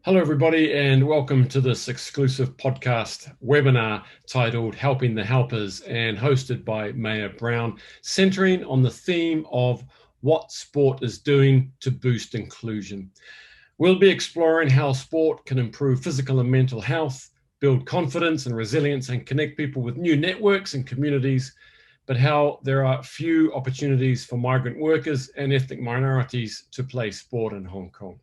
Hello, everybody, and welcome to this exclusive podcast webinar titled Helping the Helpers and hosted by Mayor Brown, centering on the theme of what sport is doing to boost inclusion. We'll be exploring how sport can improve physical and mental health, build confidence and resilience, and connect people with new networks and communities, but how there are few opportunities for migrant workers and ethnic minorities to play sport in Hong Kong.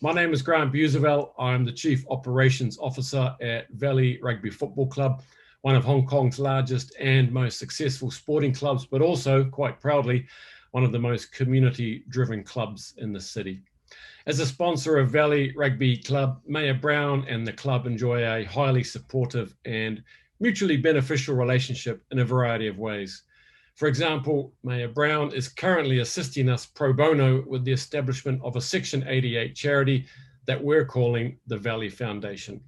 My name is Grant Buzeveld. I'm the Chief Operations Officer at Valley Rugby Football Club, one of Hong Kong's largest and most successful sporting clubs, but also, quite proudly, one of the most community-driven clubs in the city. As a sponsor of Valley Rugby Club, Mayor Brown and the club enjoy a highly supportive and mutually beneficial relationship in a variety of ways. For example, Mayor Brown is currently assisting us pro bono with the establishment of a Section 88 charity that we're calling the Valley Foundation.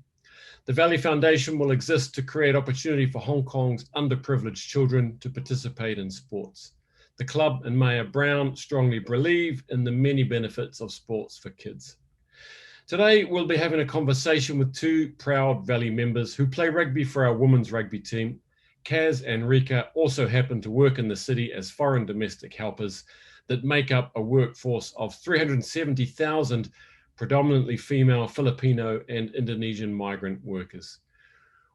The Valley Foundation will exist to create opportunity for Hong Kong's underprivileged children to participate in sports. The club and Mayor Brown strongly believe in the many benefits of sports for kids. Today, we'll be having a conversation with two proud Valley members who play rugby for our women's rugby team. Kaz and Rika also happen to work in the city as foreign domestic helpers that make up a workforce of 370,000 predominantly female Filipino and Indonesian migrant workers.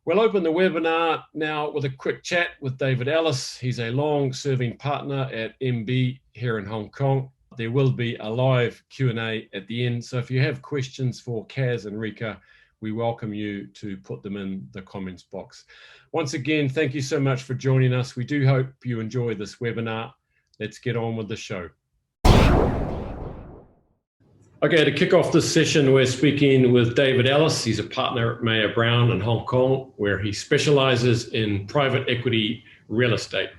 We'll open the webinar now with a quick chat with David Ellis. He's a long-serving partner at MB here in Hong Kong. There will be a live Q&A at the end, so if you have questions for Kaz and Rika, we welcome you to put them in the comments box. Once again, thank you so much for joining us. We do hope you enjoy this webinar. Let's get on with the show. Okay, to kick off this session, we're speaking with David Ellis. He's a partner at Mayor Brown in Hong Kong, where he specializes in private equity real estate.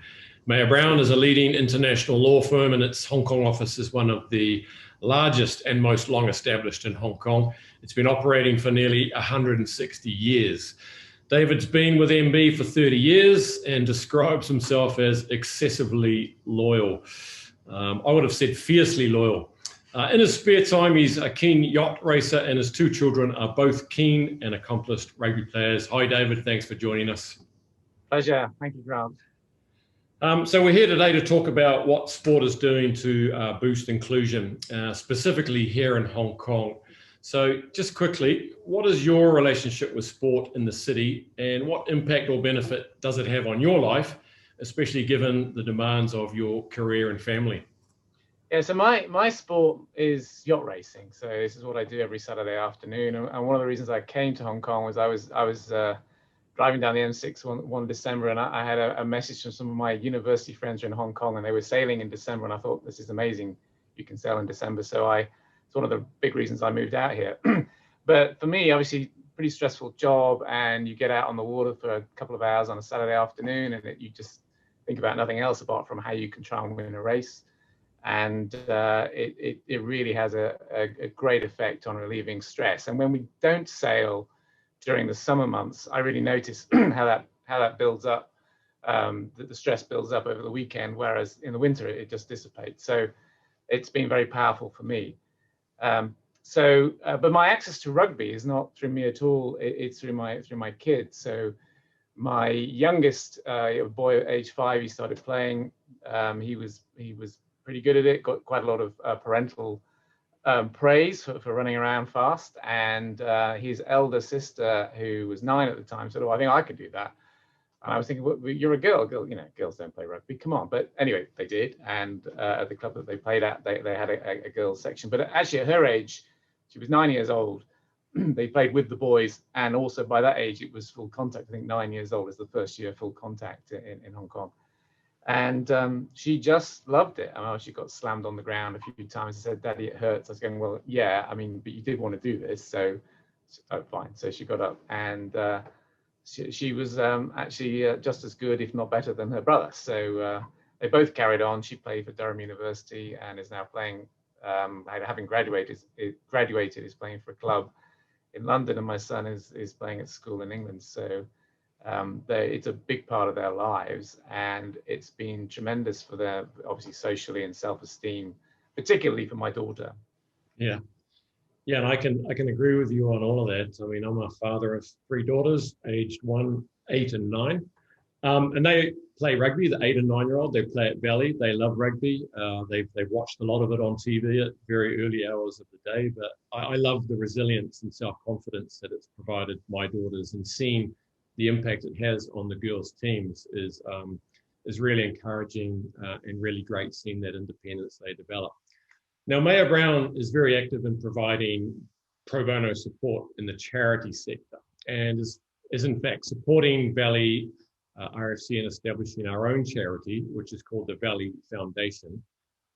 Mayor Brown is a leading international law firm, and its Hong Kong office is one of the largest and most long established in Hong Kong. It's been operating for nearly 160 years. David's been with MB for 30 years and describes himself as excessively loyal. I would have said fiercely loyal. In his spare time, he's a keen yacht racer, and his two children are both keen and accomplished rugby players. Hi, David. Thanks for joining us. Pleasure. Thank you, Grant. So we're here today to talk about what sport is doing to boost inclusion, specifically here in Hong Kong. So just quickly, what is your relationship with sport in the city, and what impact or benefit does it have on your life, especially given the demands of your career and family? Yeah, so my sport is yacht racing. So this is what I do every Saturday afternoon. And one of the reasons I came to Hong Kong was I was driving down the M6 one December, and I had a message from some of my university friends who are in Hong Kong, and they were sailing in December, and I thought, this is amazing, you can sail in December. So it's one of the big reasons I moved out here. But for me, obviously, pretty stressful job, and you get out on the water for a couple of hours on a Saturday afternoon, and you just think about nothing else apart from how you can try and win a race. And it really has a great effect on relieving stress. And when we don't sail during the summer months, I really notice how that builds up, that the stress builds up over the weekend, whereas in the winter it just dissipates. So it's been very powerful for me. But my access to rugby is not through me at all. It's through my kids. So my youngest boy, at age 5, he started playing. He was pretty good at it. Got quite a lot of parental praise for running around fast, and his elder sister, who was 9 at the time, said, "Oh, I think I could do that." And I was thinking, well, you're a girl, girls don't play rugby, come on. But anyway, they did, and at the club that they played at, they had a girls section. But actually, at her age, she was 9 years old. They played with the boys, and also by that age, it was full contact. I think 9 years old is the first year full contact in Hong Kong. And she just loved it. I mean, she got slammed on the ground a few times and said, "Daddy, it hurts." I was going, "Well, yeah, I mean, but you did want to do this, so oh, fine." So she got up, and she was actually just as good, if not better, than her brother. So they both carried on. She played for Durham University and is now playing, having graduated, is playing for a club in London, and my son is playing at school in England. So it's a big part of their lives, and it's been tremendous for their, obviously, socially and self-esteem, particularly for my daughter. Yeah, Yeah, and I can agree with you on all of that. I mean, I'm a father of three daughters, aged 1, 8, and 9. And they play rugby. The 8 and 9-year-old, they play at Valley. They love rugby. They've watched a lot of it on TV at very early hours of the day. But I love the resilience and self-confidence that it's provided my daughters, and seeing the impact it has on the girls' teams is really encouraging, and really great seeing that independence they develop. Now, Mayor Brown is very active in providing pro bono support in the charity sector, and is in fact supporting Valley RFC in establishing our own charity, which is called the Valley Foundation.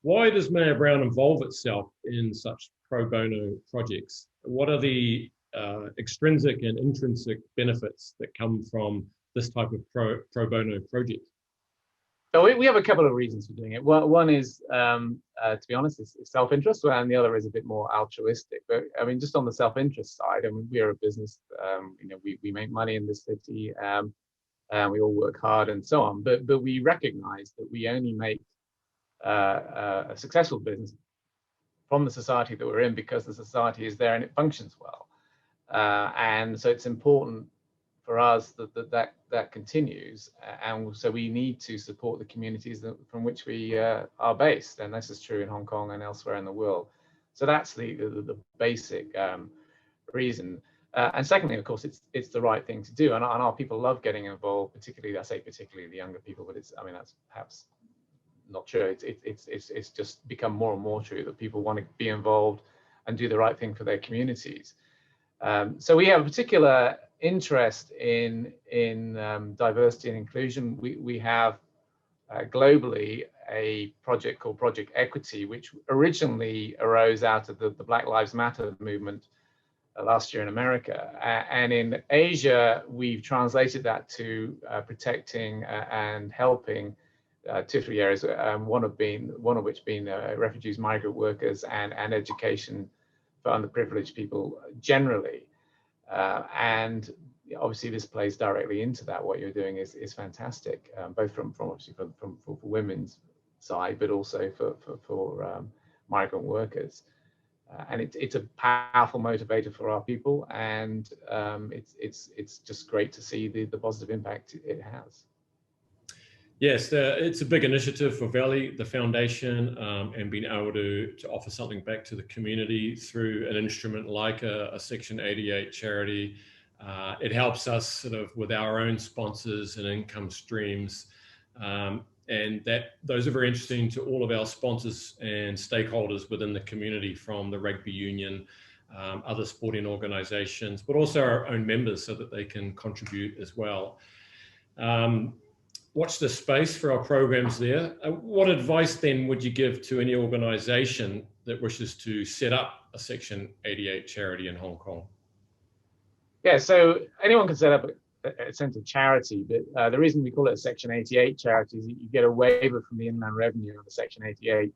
Why does Mayor Brown involve itself in such pro bono projects? What are the extrinsic and intrinsic benefits that come from this type of pro bono project? So we have a couple of reasons for doing it. One is, to be honest, it's self-interest, and the other is a bit more altruistic. But I mean, just on the self-interest side, I mean, we are a business. We make money in this city, and we all work hard and so on. But we recognise that we only make a successful business from the society that we're in because the society is there and it functions well. And so it's important for us that continues, and so we need to support the communities from which we are based, and this is true in Hong Kong and elsewhere in the world. So that's the basic reason. And secondly, of course, it's the right thing to do, and our people love getting involved. Particularly the younger people, but I mean that's perhaps not true. It's just become more and more true that people want to be involved and do the right thing for their communities. So we have a particular interest in diversity and inclusion. We have globally a project called Project Equity, which originally arose out of the Black Lives Matter movement last year in America. And in Asia, we've translated that to protecting and helping 2 or 3 areas, one of which being refugees, migrant workers, and education for underprivileged people generally. And obviously this plays directly into that. What you're doing is fantastic, both from obviously for women's side, but also for migrant workers. And it's a powerful motivator for our people, and it's just great to see the positive impact it has. Yes, it's a big initiative for Valley, the foundation, and being able to offer something back to the community through an instrument like a Section 88 charity. It helps us sort of with our own sponsors and income streams, and those are very interesting to all of our sponsors and stakeholders within the community, from the rugby union, other sporting organisations, but also our own members, so that they can contribute as well. Watch the space for our programs there. What advice then would you give to any organisation that wishes to set up a Section 88 charity in Hong Kong? Yeah, so anyone can set up a sense of charity, but the reason we call it a Section 88 charity is that you get a waiver from the Inland Revenue on the Section 88,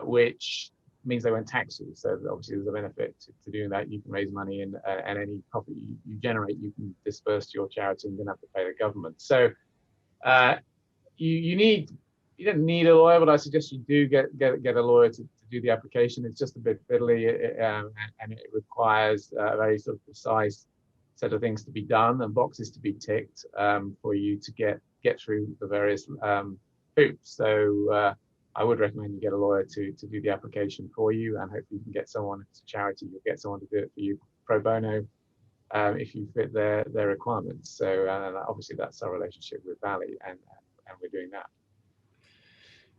which means they won't tax you. So obviously there's a benefit to doing that. You can raise money, and any profit you generate, you can disperse to your charity and you don't have to pay the government. So you don't need a lawyer, but I suggest you do get a lawyer to do the application. It's just a bit fiddly, and it requires a very sort of precise set of things to be done and boxes to be ticked for you to get through the various hoops. So I would recommend you get a lawyer to do the application for you, and hopefully you can get someone, if it's a charity, you'll get someone to do it for you pro bono, if you fit their requirements. So obviously that's our relationship with Valley, and we're doing that.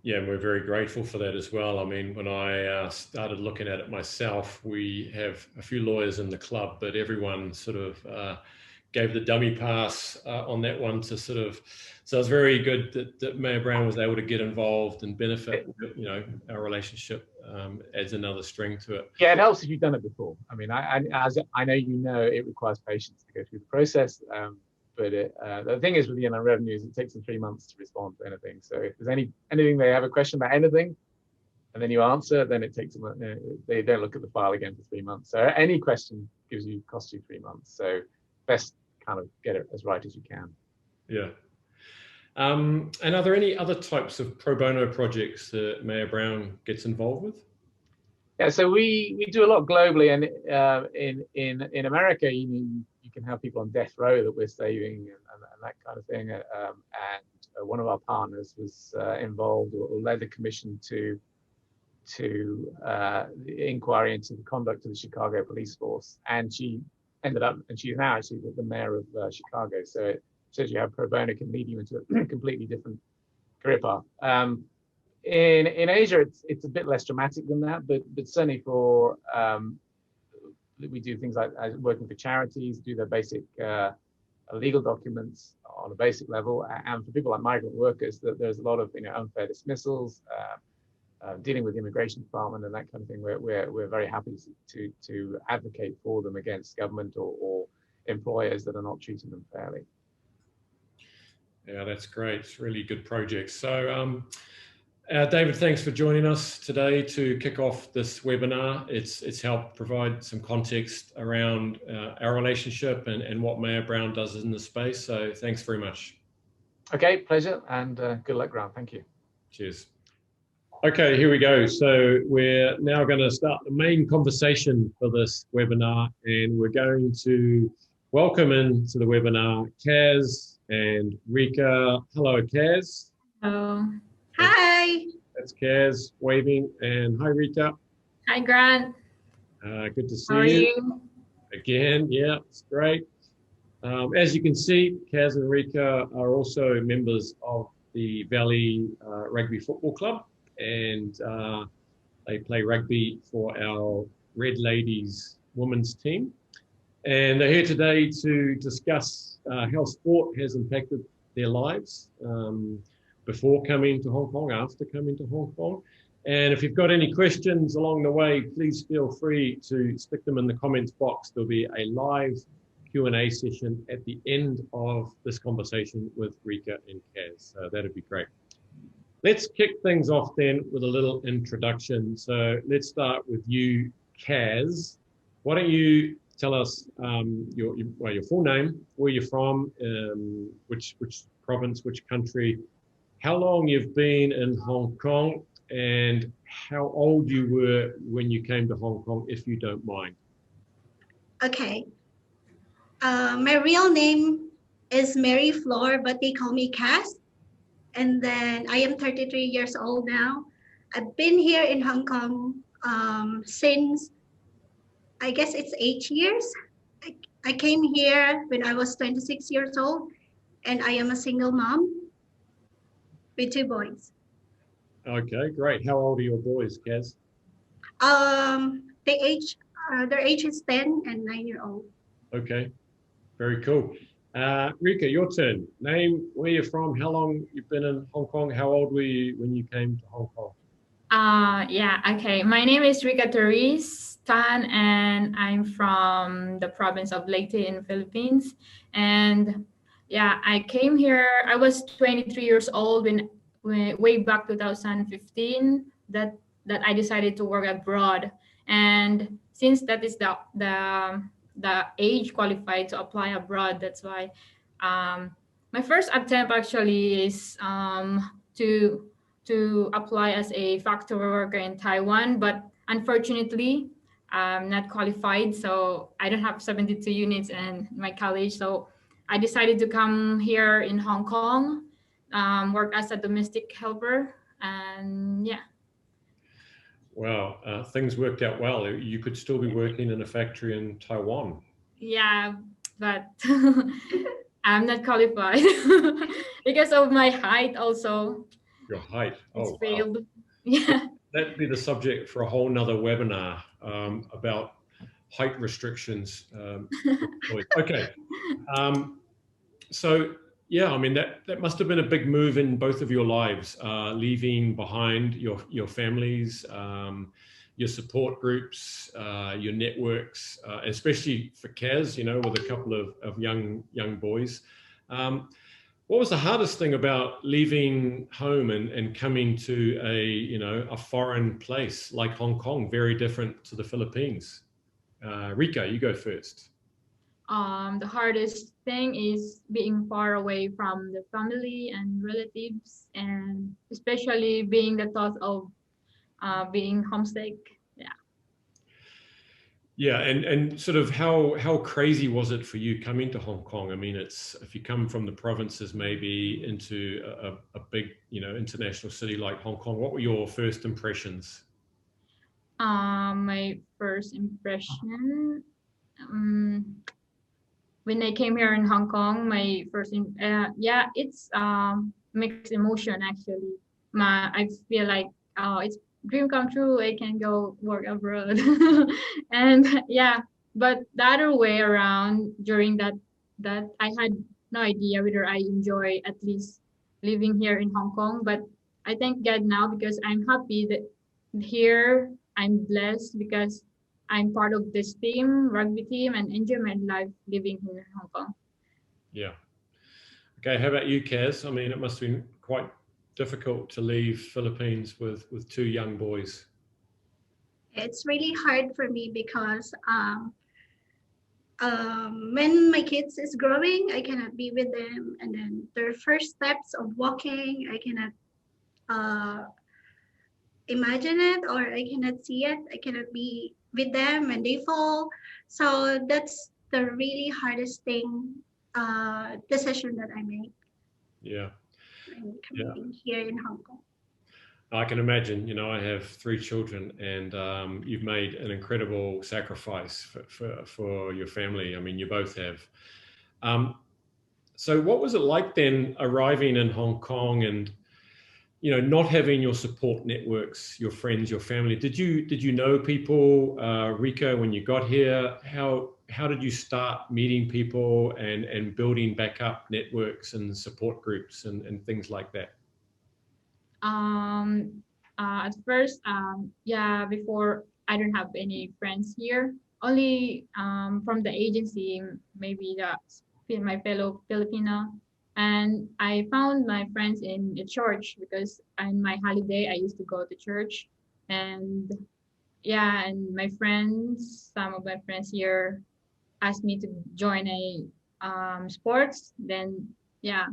Yeah, and we're very grateful for that as well. I mean, when I started looking at it myself, we have a few lawyers in the club, but everyone sort of gave the dummy pass on that one to sort of, so it's very good that Mayor Brown was able to get involved and benefit. You know, our relationship adds another string to it. Yeah, it helps if you've done it before. I mean, as I know, it requires patience to go through the process. But the thing is with the Inland Revenue is it takes them 3 months to respond to anything. So if there's anything they have a question about anything, and then you answer, then it takes them. They don't look at the file again for 3 months. So any question costs you 3 months. So best kind of get it as right as you can. Yeah. And are there any other types of pro bono projects that Mayor Brown gets involved with? Yeah, so we do a lot globally, and in America, you can have people on death row that we're saving and that kind of thing. And one of our partners was involved or led the commission to the inquiry into the conduct of the Chicago police force, and she ended up, and she's now actually the mayor of Chicago. So it shows you how pro bono can lead you into a completely different career path. In Asia, it's a bit less dramatic than that, but certainly for we do things like working for charities, do their basic legal documents on a basic level, and for people like migrant workers, that there's a lot of unfair dismissals, dealing with the immigration department and that kind of thing. We're very happy to advocate for them against government or employers that are not treating them fairly. Yeah, that's great. It's really good projects. So, David, thanks for joining us today to kick off this webinar. It's helped provide some context around our relationship and what Mayor Brown does in the space. So thanks very much. Okay, pleasure, and good luck, Grant. Thank you. Cheers. Okay, here we go. So we're now going to start the main conversation for this webinar, and we're going to welcome into the webinar Kaz and Rika. Hello, Kaz. Hello. Hi. That's Kaz waving, and hi, Rika. Hi, Grant. Good to see How are you? Again. Yeah, it's great. As you can see, Kaz and Rika are also members of the Valley Rugby Football Club, and they play rugby for our Red Ladies women's team. And they're here today to discuss how sport has impacted their lives before coming to Hong Kong, after coming to Hong Kong. And if you've got any questions along the way, please feel free to stick them in the comments box. There'll be a live Q&A session at the end of this conversation with Rika and Kaz. So that'd be great. Let's kick things off then with a little introduction. So let's start with you, Kaz. Why don't you tell us your full name, where you're from, which province, which country, how long you've been in Hong Kong, and how old you were when you came to Hong Kong, if you don't mind. Okay. My real name is Mary Flor, but they call me Cass. And then I am 33 years old now. I've been here in Hong Kong since, I guess it's 8 years. I came here when I was 26 years old, and I am a single mom with 2 boys. Okay, great. How old are your boys, Kaz? Their age is 10 and 9-year-old. Okay, very cool. Rika, your turn. Name, where you're from, how long you've been in Hong Kong, how old were you when you came to Hong Kong? Yeah, okay. My name is Rika Therese Tan, and I'm from the province of Leyte in Philippines. And yeah, I came here, I was 23 years old when way back 2015 that I decided to work abroad. And since that is the age qualified to apply abroad, that's why my first attempt actually is to apply as a factory worker in Taiwan, but unfortunately I'm not qualified, so I don't have 72 units in my college. So I decided to come here in Hong Kong, work as a domestic helper, and yeah. Wow, things worked out well. You could still be working in a factory in Taiwan. Yeah, but I'm not qualified because of my height also. Your height. It's failed. Wow. Yeah. That'd be the subject for a whole nother webinar about height restrictions. Okay. So yeah, I mean, that must have been a big move in both of your lives, leaving behind your families, your support groups, your networks, especially for Kaz, with a couple of young boys. What was the hardest thing about leaving home and coming to a foreign place like Hong Kong, very different to the Philippines? Rika, you go first. The hardest thing is being far away from the family and relatives, and especially being the thought of being homesick. Yeah. Yeah, and sort of how crazy was it for you coming to Hong Kong? I mean, it's if you come from the provinces maybe into a big, international city like Hong Kong, what were your first impressions? My first impression, um, when I came here in Hong Kong, my first, yeah, it's mixed emotion actually. I feel like, oh, it's dream come true. I can go work abroad, and yeah. But the other way around, during that I had no idea whether I enjoy at least living here in Hong Kong. But I thank God now because I'm happy that here I'm blessed because I'm part of this team, rugby team, and enjoy my life living here in Hong Kong. Yeah. Okay. How about you, Kaz? I mean, it must have been quite difficult to leave Philippines with two young boys. It's really hard for me because when my kids is growing, I cannot be with them, and then their first steps of walking, I cannot uh, imagine it, or I cannot see it. I cannot be with them when they fall. So that's the really hardest thing, decision that I make Yeah. when Yeah. coming here in Hong Kong. I can imagine, I have three children, and you've made an incredible sacrifice for your family. I mean, you both have. Um, so what was it like then arriving in Hong Kong and, not having your support networks, your friends, your family? Did you know people, Rico, when you got here? How did you start meeting people and building back up networks and support groups and things like that? At first, yeah, before I don't have any friends here. Only from the agency, maybe my fellow Filipino, and I found my friends in the church because on my holiday I used to go to church, and yeah, and some of my friends here asked me to join a sports. Then yeah.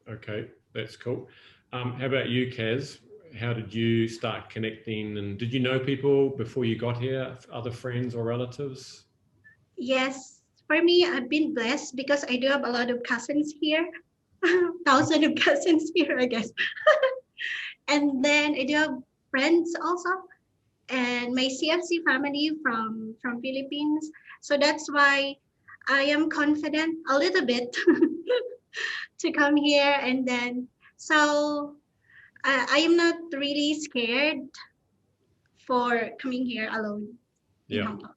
Okay, that's cool. How about you, Kaz? How did you start connecting, and did you know people before you got here, other friends or relatives? Yes, for me, I've been blessed because I do have a lot of cousins here, thousands of cousins here, I guess. And then I do have friends also, and my CFC family from Philippines. So that's why I am confident a little bit to come here, and then so I am not really scared for coming here alone in Yeah, Hong Kong.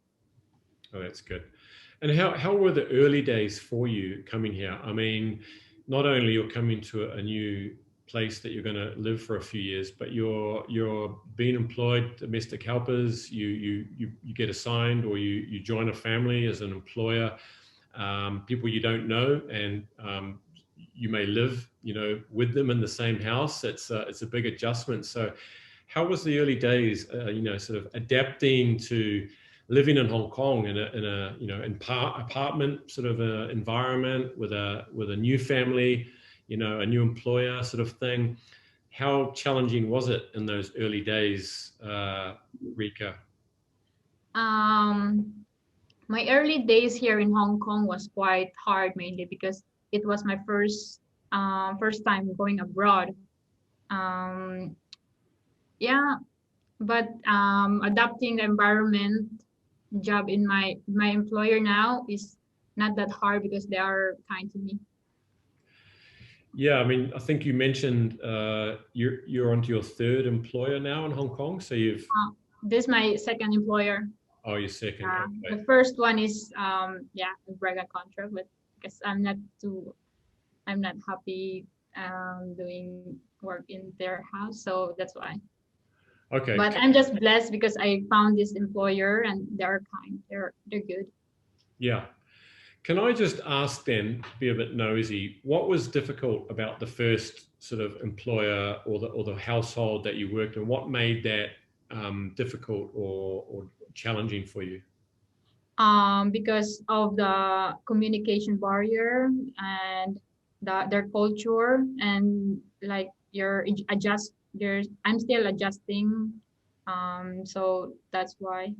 oh, that's good. And how were the early days for you coming here? I mean, not only you're coming to a new place that you're going to live for a few years, but you're being employed, domestic helpers. You get assigned, or you join a family as an employer. People you don't know, and you may live, with them in the same house. It's a big adjustment. So, how was the early days? Sort of adapting to living in Hong Kong in a apartment sort of environment with a new family, a new employer sort of thing. How challenging was it in those early days, Rika? Um, my early days here in Hong Kong was quite hard, mainly because it was my first time going abroad. Um, yeah, but adapting the environment job in my employer now is not that hard because they are kind to me. Yeah, I mean, I think you mentioned you're onto your third employer now in Hong Kong. So you've This is my second employer. oh, your second. Okay. The first one is yeah, a regular contract, but because I'm not happy doing work in their house, so that's why. Okay. But I'm just blessed because I found this employer and they're kind. They're good. Yeah. Can I just ask then, be a bit nosy, what was difficult about the first sort of employer or the household that you worked in? What made that difficult or challenging for you? Because of the communication barrier and their culture, and like I'm still adjusting. So that's why.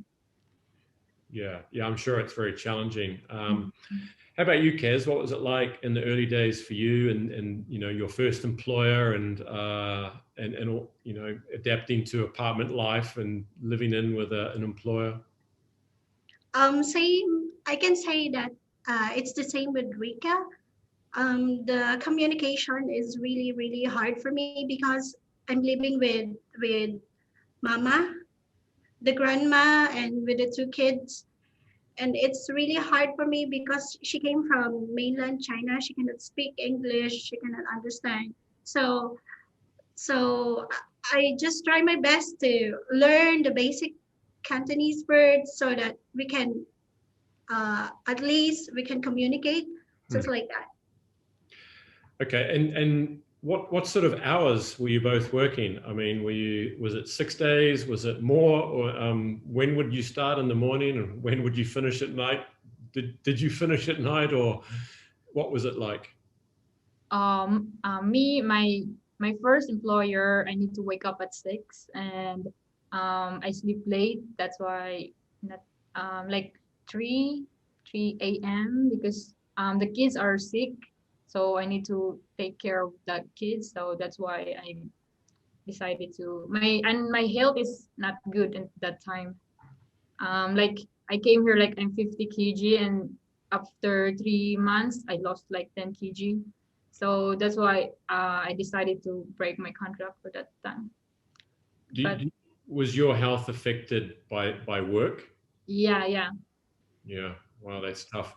Yeah, I'm sure it's very challenging. How about you, Kaz? What was it like in the early days for you, and you know, your first employer, and you know, adapting to apartment life and living in with an employer? Same. I can say that it's the same with Rika. The communication is really, really hard for me because I'm living with Mama, the grandma, and with the two kids, and it's really hard for me because she came from mainland China. She cannot speak English. She cannot understand. So so I just try my best to learn the basic Cantonese words so that we can at least we can communicate, just like that. Okay, and what sort of hours were you both working? I mean, was it 6 days? Was it more? Or when would you start in the morning and when would you finish at night? Did you finish at night, or what was it like? Me, my first employer, I need to wake up at 6, and I sleep late. That's why not like 3 a.m. because the kids are sick, so I need to take care of the kids. So that's why I decided to my health is not good at that time. Like I came here like I'm 50 kg, and after 3 months I lost like 10 kg. So that's why I decided to break my contract for that time. Was your health affected by work? Yeah. Yeah. Wow, that's tough.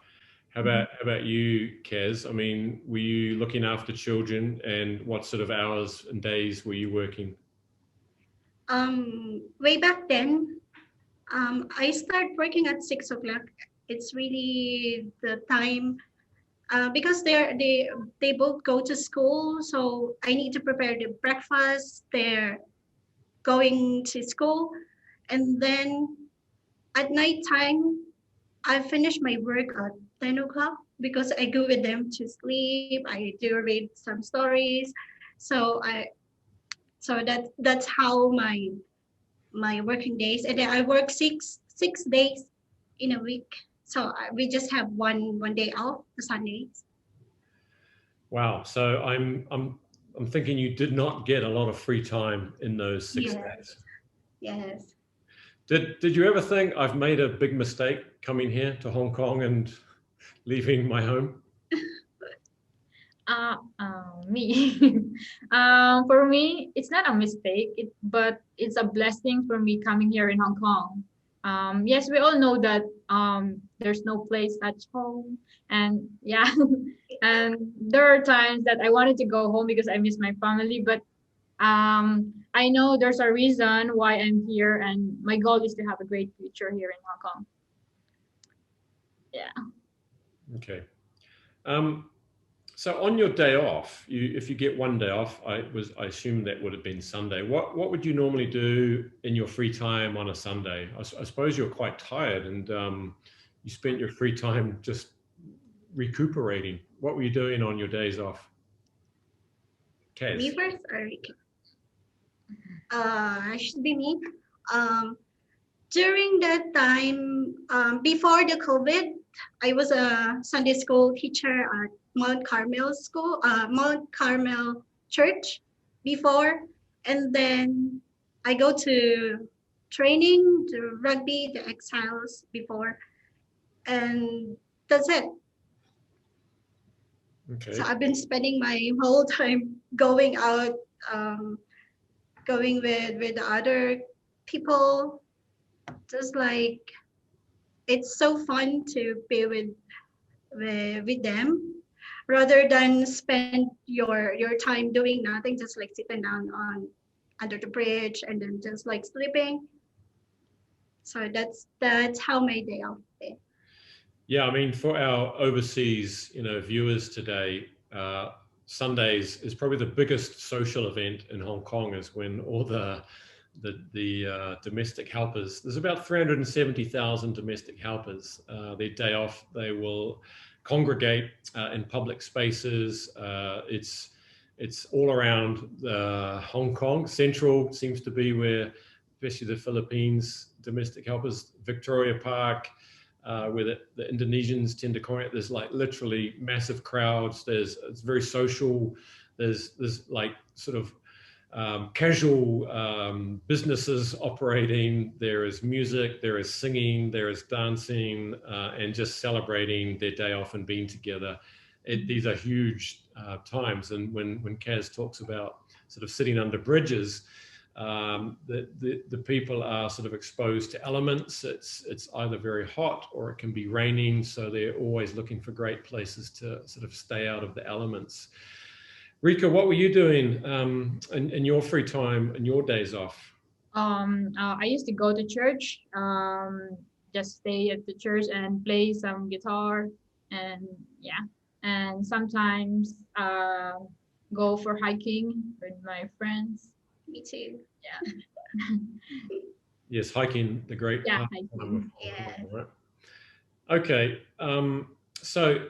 How about you, Kaz? I mean, were you looking after children, and what sort of hours and days were you working? Way back then, I start working at 6 o'clock. It's really the time because they both go to school, so I need to prepare the breakfast. They're going to school, and then at night time, I finish my work at 10 o'clock because I go with them to sleep. I do read some stories, so that's how my working days, and then I work six days in a week. So we just have one day off, the Sundays. Wow. So I'm thinking you did not get a lot of free time in those 6 days. Yes. Did you ever think I've made a big mistake coming here to Hong Kong and leaving my home? Me. For me, it's not a mistake, but it's a blessing for me coming here in Hong Kong. Yes, we all know that there's no place at home, and yeah, and there are times that I wanted to go home because I miss my family, but I know there's a reason why I'm here, and my goal is to have a great future here in Hong Kong. Yeah. Okay. So on your day off, if you get one day off, I assume that would have been Sunday. What would you normally do in your free time on a Sunday? I suppose you're quite tired, and you spent your free time just recuperating. What were you doing on your days off? Kaz? Me first, or should be me. During that time, before the COVID, I was a Sunday school teacher at Mount Carmel School, Mount Carmel Church before, and then I go to training, to rugby, the Exiles before, and that's it. Okay. So I've been spending my whole time going out, going with the other people. Just like it's so fun to be with them, rather than spend your time doing nothing, just like sitting down on under the bridge and then just like sleeping. So that's how my day off is. Yeah, I mean, for our overseas, viewers today, Sundays is probably the biggest social event in Hong Kong. Is when all the domestic helpers. There's about 370,000 domestic helpers. Their day off, they will congregate in public spaces. It's all around Hong Kong. Central seems to be where, especially the Philippines, domestic helpers, Victoria Park, where the Indonesians tend to congregate. There's like literally massive crowds. It's very social. There's like sort of casual businesses operating. There is music, there is singing, there is dancing, and just celebrating their day off and being together. These are huge times. And when Kaz talks about sort of sitting under bridges, the people are sort of exposed to elements. It's either very hot or it can be raining, so they're always looking for great places to sort of stay out of the elements. Rika, what were you doing in your free time and your days off? I used to go to church, just stay at the church and play some guitar, and yeah, and sometimes go for hiking with my friends. Me too. Yeah. Yes, hiking, the great. Yeah, hiking. Yeah. Right. Okay, so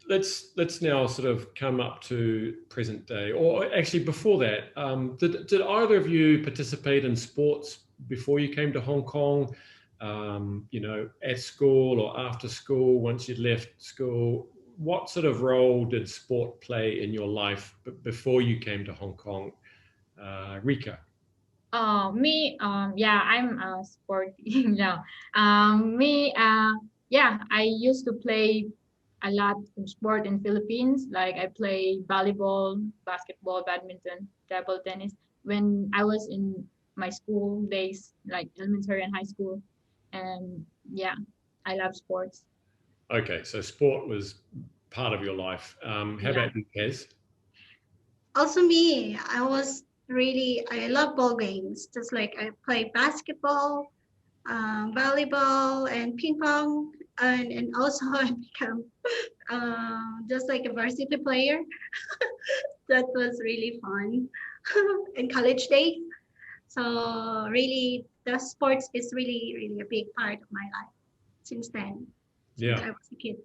let's now sort of come up to present day, or actually before that, did either of you participate in sports before you came to Hong Kong? You know, at school or after school, once you'd left school, what sort of role did sport play in your life before you came to Hong Kong? Rika. Me, yeah, I'm sporty now. Yeah, I used to play a lot of sport in Philippines. Like I play volleyball, basketball, badminton, table tennis. When I was in my school days, like elementary and high school, and yeah, I love sports. Okay, so sport was part of your life. How about you, Kaz? Also me, I love ball games. Just like I play basketball, volleyball, and ping pong, and also I become just like a varsity player. That was really fun in college days. So really, the sports is really a big part of my life since then. Since I was a kid.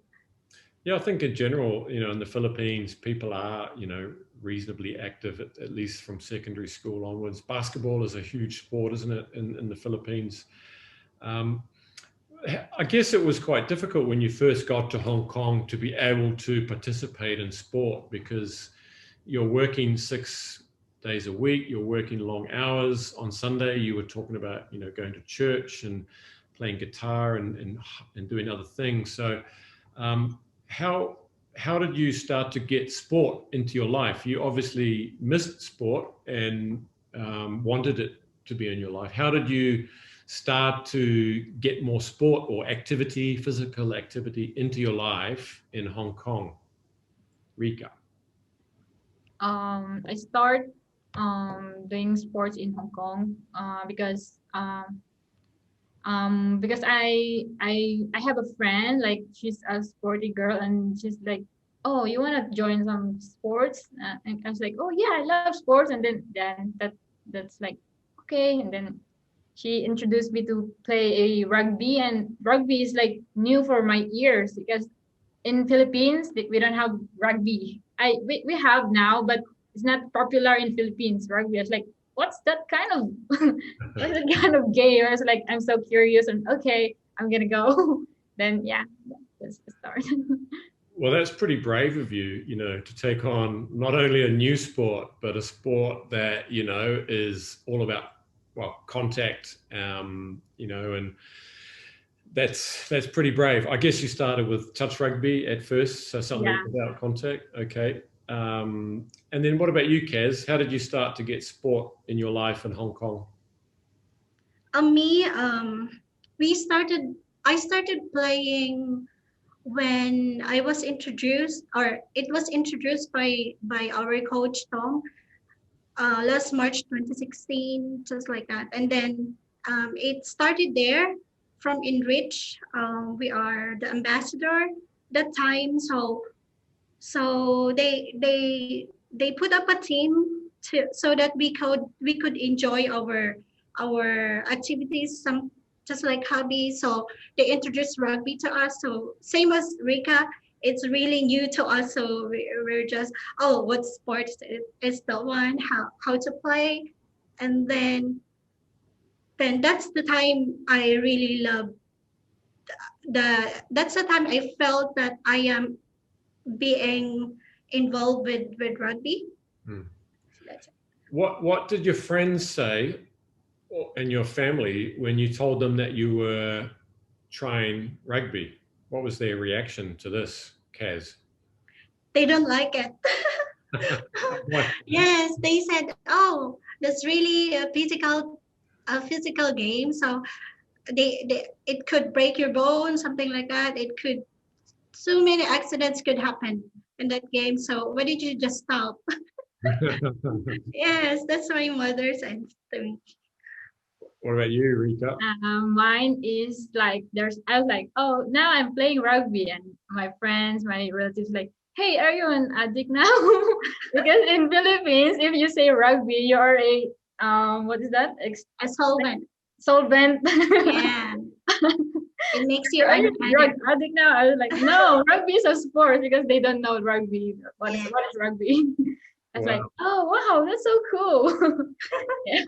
Yeah, I think in general, you know, in the Philippines, people are, you know, reasonably active, at least from secondary school onwards. Basketball is a huge sport, isn't it, in the Philippines? I guess it was quite difficult when you first got to Hong Kong to be able to participate in sport, because you're working 6 days a week, you're working long hours. On Sunday, you were talking about, you know, going to church and playing guitar and doing other things. So how did you start to get sport into your life? You obviously missed sport and wanted it to be in your life. How did you start to get more sport or activity, physical activity into your life in Hong Kong? Rika. I start doing sports in Hong Kong because I have a friend, like she's a sporty girl, and she's like, oh, you want to join some sports? And I was like, oh yeah, I love sports. And then that's like, okay. And then she introduced me to play a rugby, and rugby is like new for my ears, because in Philippines we don't have rugby. We have now, but it's not popular in Philippines. Rugby. It's like, what's that kind of what's that kind of game? I was like, I'm so curious, and okay, I'm gonna go. Then yeah, that's the start. Well, that's pretty brave of you, you know, to take on not only a new sport, but a sport that, you know, is all about, well, contact, you know, and that's pretty brave. I guess you started with touch rugby at first, so something without contact. Okay. And then what about you, Kaz? How did you start to get sport in your life in Hong Kong? Me, I started playing when I was introduced, or it was introduced by our coach Tom last March 2016, just like that. And then it started there from Enrich. We are the ambassador that time, so they put up a team so that we could enjoy our activities, some just like hobbies. So they introduced rugby to us. So same as Rika, it's really new to us. So we're just, oh, what sports is the one, how to play. And then then that's the time I really love that's the time I felt that I am being involved with rugby. Hmm. That's it. What did your friends say and your family when you told them that you were trying rugby? What was their reaction to this, Kaz? They don't like it. What? Yes, they said, "Oh, that's really a physical game. So they it could break your bone, something like that. It could so many accidents could happen in that game. So why did you just stop?" Yes, that's my mother said to me. What about you, Rika? Mine is like I was like, oh, now I'm playing rugby, and my friends, my relatives, like, hey, are you an addict now? Because in Philippines, if you say rugby, you are a what is that? A solvent. Solvent. Yeah, it makes you Are an you drug addict. addict now? I was like, no, rugby is a sport because they don't know rugby. Yeah. What is rugby? I was like, Wow. oh wow, that's so cool. Yeah.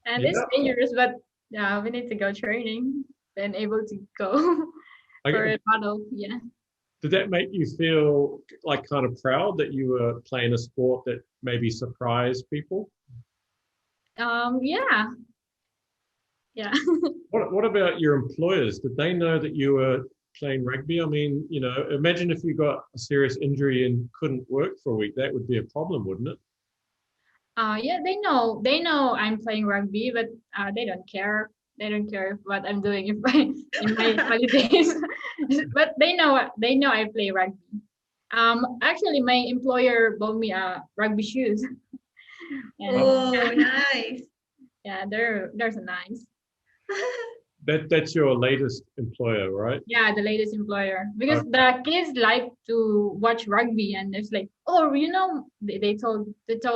And it's Yeah. dangerous, but yeah, we need to go training and able to go for Okay. a battle. Yeah. Did that make you feel like kind of proud that you were playing a sport that maybe surprised people? Yeah. Yeah. What about your employers? Did they know that you were playing rugby? I mean, imagine if you got a serious injury and couldn't work for a week. That would be a problem, wouldn't it? Yeah, they know. They know I'm playing rugby, but they don't care. They don't care what I'm doing if I in my holidays. But they know. They know I play rugby. Actually, my employer bought me rugby shoes, and Oh, nice. yeah, they're so nice. That's your latest employer, right? Yeah, the latest employer because the kids like to watch rugby, and it's like, oh, they told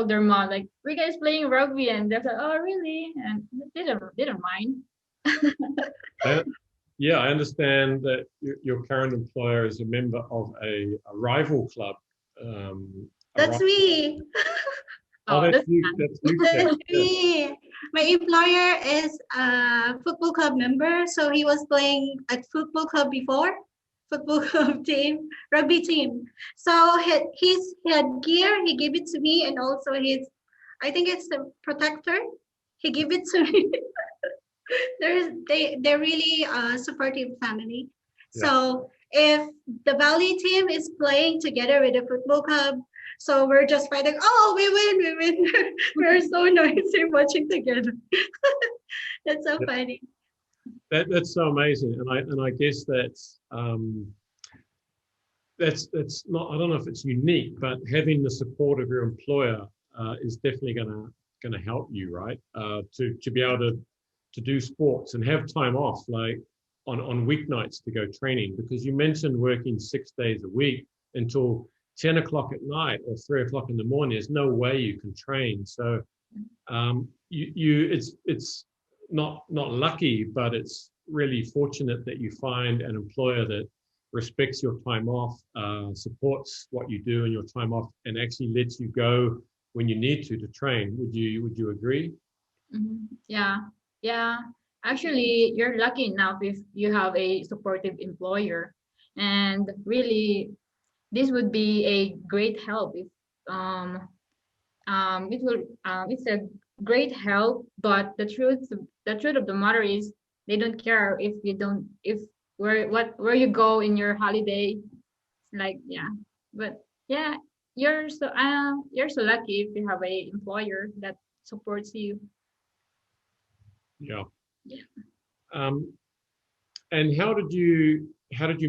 their mom like, we guys playing rugby, and they're like, oh, really? And they don't mind. I, yeah, I understand that your current employer is a member of a rival club. That's me. Oh, Oh, that's that's you. nice. That's you, Kat. That's Yeah. me. My employer is a football club member, so he was playing at football club before, football club team, rugby team. So his headgear, he gave it to me, and also I think it's the protector. He gave it to me. They're really a supportive family. Yeah. So if the Valley team is playing together with the football club, so we're just fighting. Oh, we win. We're so noisy watching together. That's so Yeah. funny. That's so amazing, and I guess that's not. I don't know if it's unique, but having the support of your employer is definitely gonna help you, right? To be able to do sports and have time off, like on weeknights to go training, because you mentioned working 6 days a week until 10 o'clock at night or 3 o'clock in the morning. There's no way you can train. So it's not lucky, but it's really fortunate that you find an employer that respects your time off, supports what you do in your time off, and actually lets you go when you need to train. Would you agree? Yeah, yeah. Actually, you're lucky enough if you have a supportive employer, and really, this would be a great help if it's a great help. But the truth of the matter is they don't care if you don't if where you go in your holiday. Like, yeah, but yeah, you're so lucky if you have a employer that supports you. Yeah. Yeah. And how did you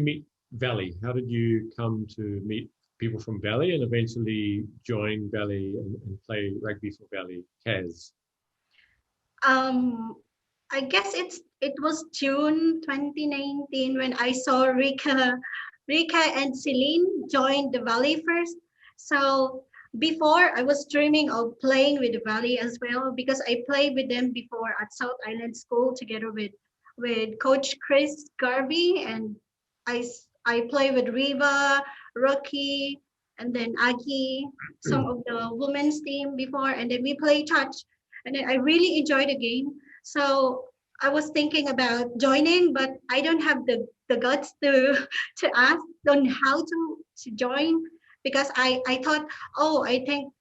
meet Valley? How did you come to meet people from Valley and eventually join Valley and play rugby for Valley? Kaz. Um, I guess it was June 2019 when I saw Rika and Celine joined the Valley first. So before I was dreaming of playing with the Valley as well because I played with them before at South Island School together with Coach Chris Garvey, and I play with Riva, Rocky, and then Aki, some of the women's team before, and then we play touch, and then I really enjoyed the game. So I was thinking about joining, but I don't have the guts to to ask on how to join, because I thought, oh, I think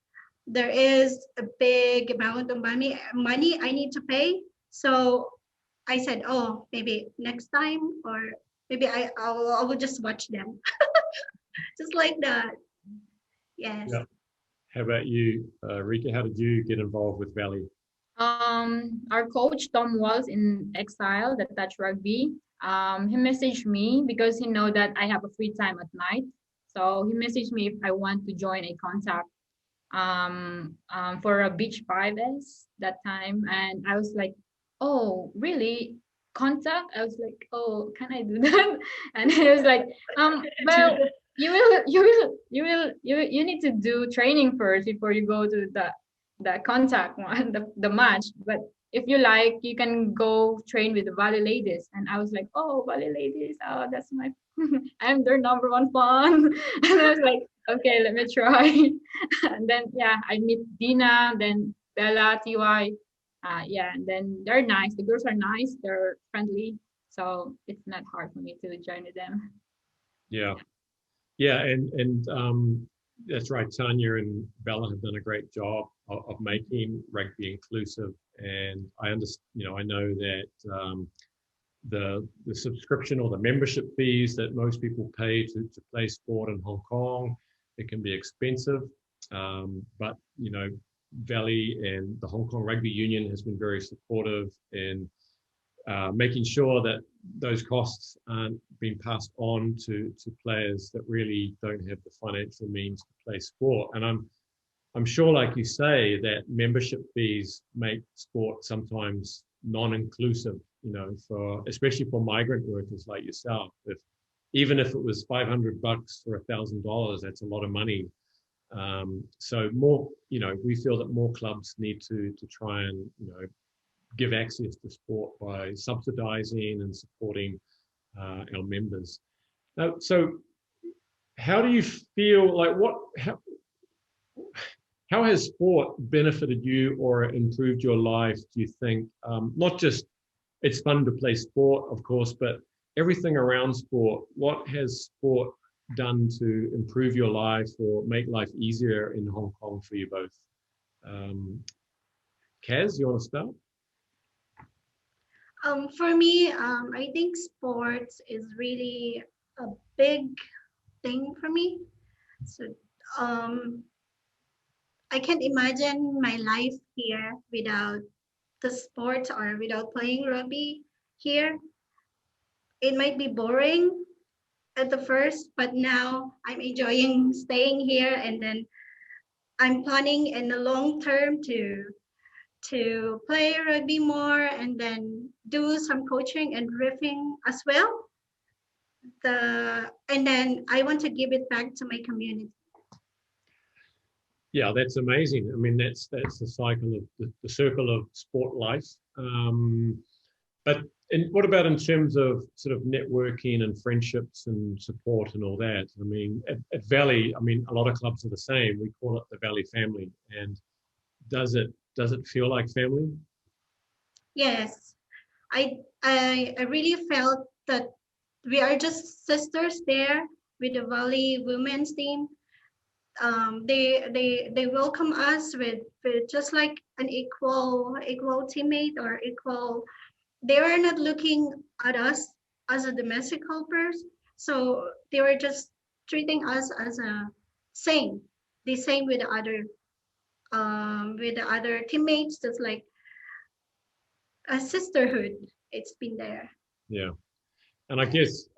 there is a big amount of money I need to pay. So I said, oh, maybe next time, or maybe I will just watch them, just like that. Yes. Yeah. How about you, Rika? How did you get involved with Valley? Our coach Tom Walls in Exile, the Touch Rugby. He messaged me because he know that I have a free time at night. So he messaged me if I want to join a contact for a beach 5S that time, and I was like, oh, really? Contact? I was like, oh, can I do that? And he was like, well, you need to do training first before you go to the contact one, the match. But if you like, you can go train with the Valley ladies. And I was like, oh, Valley ladies, oh, that's my I'm their number one fan. And I was like, okay, let me try. And then yeah, I meet Dina, then Bella, TY. Yeah, and then they're nice. The girls are nice, they're friendly. So it's not hard for me to join with them. Yeah. Yeah, and that's right. Tanya and Bella have done a great job of making rugby inclusive, and I understand. I know that the subscription or the membership fees that most people pay to play sport in Hong Kong, it can be expensive. But Valley and the Hong Kong Rugby Union has been very supportive in making sure that those costs aren't being passed on to players that really don't have the financial means to play sport. And I'm sure, like you say, that membership fees make sport sometimes non-inclusive, especially for migrant workers like yourself. Even if it was $500 or $1,000, that's a lot of money. So more, we feel that more clubs need to try and, give access to sport by subsidizing and supporting our members. So how do you feel like how has sport benefited you or improved your life, do you think? Not just it's fun to play sport, of course, but everything around sport. What has sport done to improve your life or make life easier in Hong Kong for you both? Kaz, you want to start? For me, I think sports is really a big thing for me. So I can't imagine my life here without the sport or without playing rugby here. It might be boring at the first, but now I'm enjoying staying here, and then I'm planning in the long term to play rugby more, and then do some coaching and riffing as well. And then I want to give it back to my community. Yeah, that's amazing. I mean, that's the cycle of the circle of sport life. But what about in terms of sort of networking and friendships and support and all that? I mean, at Valley, I mean, a lot of clubs are the same. We call it the Valley family. And does it feel like family? Yes, I really felt that we are just sisters there with the Valley women's team. They welcome us with just like an equal teammate or equal. They were not looking at us as a domestic helpers, so they were just treating us as a same, the same with the other teammates, just like a sisterhood. It's been there. Yeah, and I guess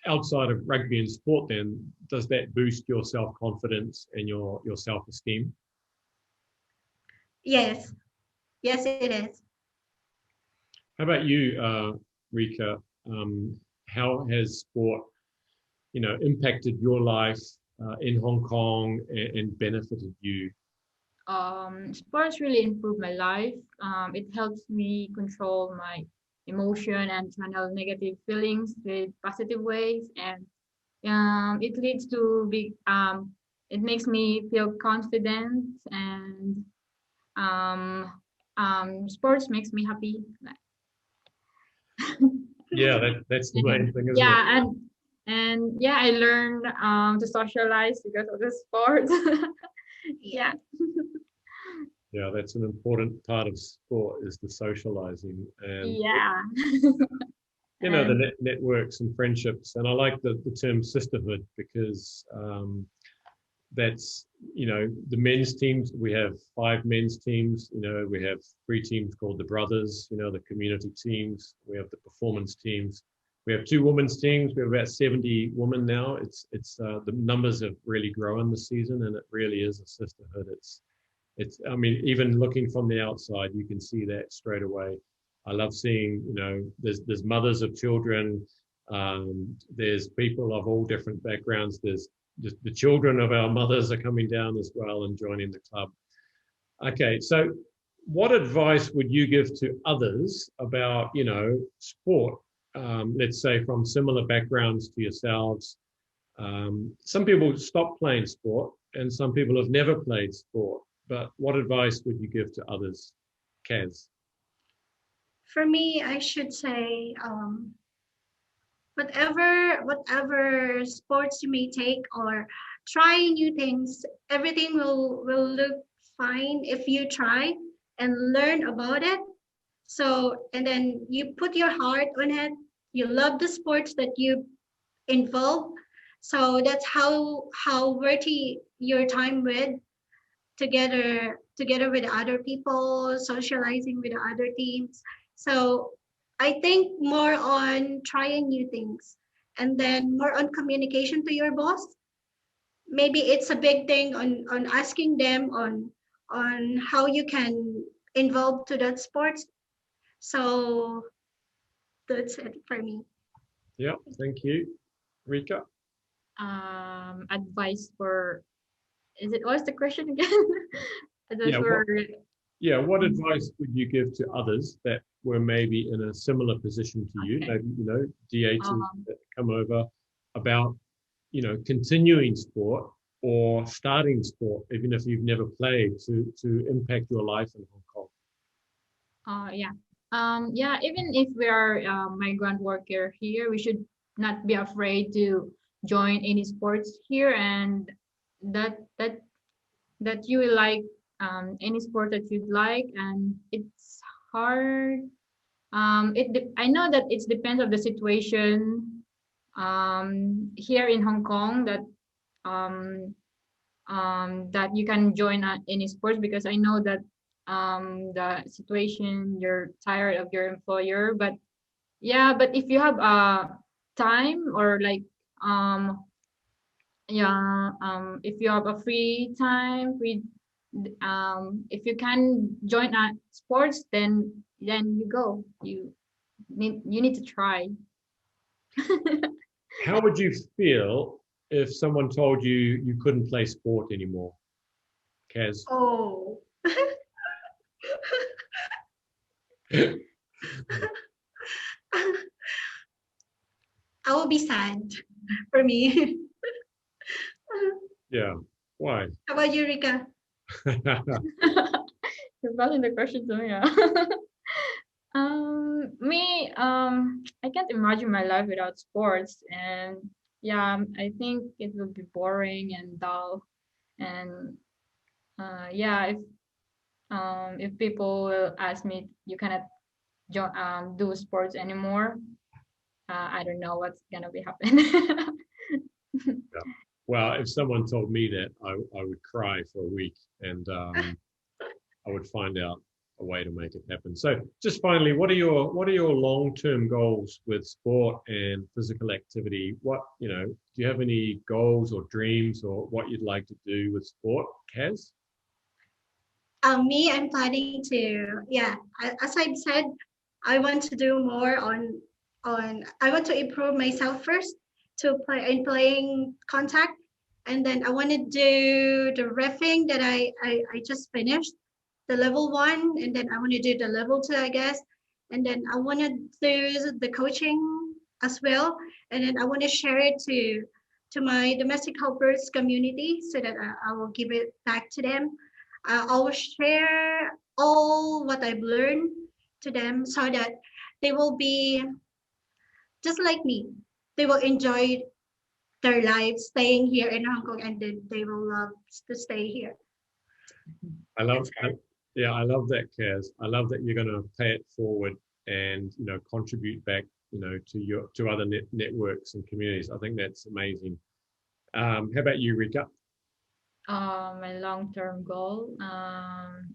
outside of rugby and sport, then does that boost your self-confidence and your self-esteem? Yes, it is. How about you, Rika? How has sport, impacted your life in Hong Kong and benefited you? Sports really improved my life. It helps me control my emotion and channel negative feelings with positive ways, and it leads to it makes me feel confident, and sports makes me happy. Yeah, that's the main thing, isn't it? Yeah, and yeah, I learned to socialize because of the sport. Yeah. Yeah, that's an important part of sport, is the socializing and Yeah. the And networks and friendships. And I like the term sisterhood, because that's, the men's teams. We have 5 men's teams. We have 3 teams called the brothers, the community teams. We have the performance teams. We have 2 women's teams. We have about 70 women now. It's the numbers have really grown this season, and it really is a sisterhood. I mean, even looking from the outside, you can see that straight away. I love seeing, there's mothers of children. There's people of all different backgrounds. There's just the children of our mothers are coming down as well and joining the club. Okay, so what advice would you give to others about, sport? Let's say from similar backgrounds to yourselves. Some people stop playing sport, and some people have never played sport. But what advice would you give to others, Kaz? For me, I should say, whatever sports you may take or try new things, everything will look fine if you try and learn about it. So, and then you put your heart on it. You love the sports that you involve. So that's how worthy your time with, together with other people, socializing with other teams. So I think more on trying new things, and then more on communication to your boss. Maybe it's a big thing on asking them on how you can involve to that sports. So that's it for me. Yeah, thank you. Rika? advice for, what's the question again? Advice Yeah, for what advice would you give to others that were maybe in a similar position to you, Okay. maybe, D8s Um, that come over, about, continuing sport or starting sport, even if you've never played, to impact your life in Hong Kong? yeah. Yeah, even if we are migrant worker here, we should not be afraid to join any sports here, and that that that you will like any sport that you'd like. And it's hard. I know that it depends of the situation here in Hong Kong, um, that you can join any sports, because I know that the situation, you're tired of your employer. But yeah, but if you have time, or like yeah, if you have a free time, if you can join sports, then you go. You need to try. How would you feel if someone told you you couldn't play sport anymore, Kaz? Oh. I will be sad for me. Yeah. Why? How about you, Rika? You're passing the question to me. Yeah. Me, I can't imagine my life without sports, and yeah, I think it would be boring and dull. And yeah, if people will ask me, you cannot do sports anymore, I don't know what's gonna be happening. Yeah. Well, if someone told me that, I would cry for a week, and I would find out a way to make it happen. So, just finally, what are your long-term goals with sport and physical activity? Do you have any goals or dreams or what you'd like to do with sport, Kaz? Me, I'm planning to, yeah, as I've said, I want to do more I want to improve myself first to play in playing contact. And then I want to do the reffing that I just finished, the level 1. And then I want to do the level 2, I guess. And then I want to do the coaching as well. And then I want to share it to my domestic helpers community, so that I will give it back to them. I will share all what I've learned to them so that they will be just like me. They will enjoy their life staying here in Hong Kong, and then they will love to stay here. I love, yeah, I love that, Kaz. I love that you're going to pay it forward and, you know, contribute back, you know, to other networks and communities. I think that's amazing. How about you, Rika? My long-term goal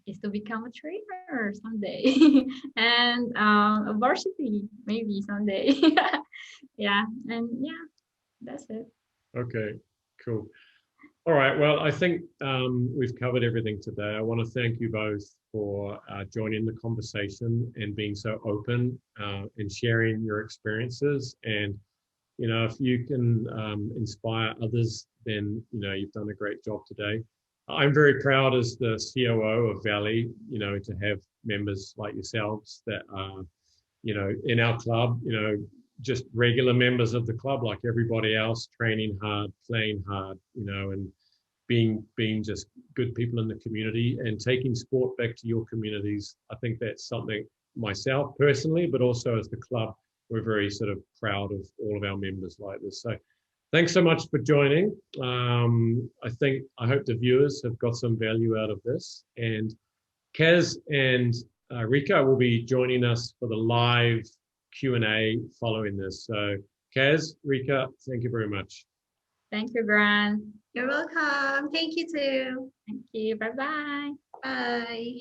is to become a trainer someday, and a varsity maybe someday. Yeah, and yeah, that's it. Okay, cool. All right. Well, I think we've covered everything today. I want to thank you both for joining the conversation and being so open and sharing your experiences. And, you know, if you can inspire others, then, you know, you've done a great job today. I'm very proud as the COO of Valley, you know, to have members like yourselves that are, you know, in our club, you know, just regular members of the club like everybody else, training hard, playing hard, you know, and being just good people in the community and taking sport back to your communities. I think that's something myself personally, but also as the club, we're very sort of proud of all of our members like this. So thanks so much for joining. I hope the viewers have got some value out of this. And Kaz and Rika will be joining us for the live Q&A following this. So Kaz, Rika, thank you very much. Thank you, Grant. You're welcome. Thank you too. Thank you. Bye-bye. Bye.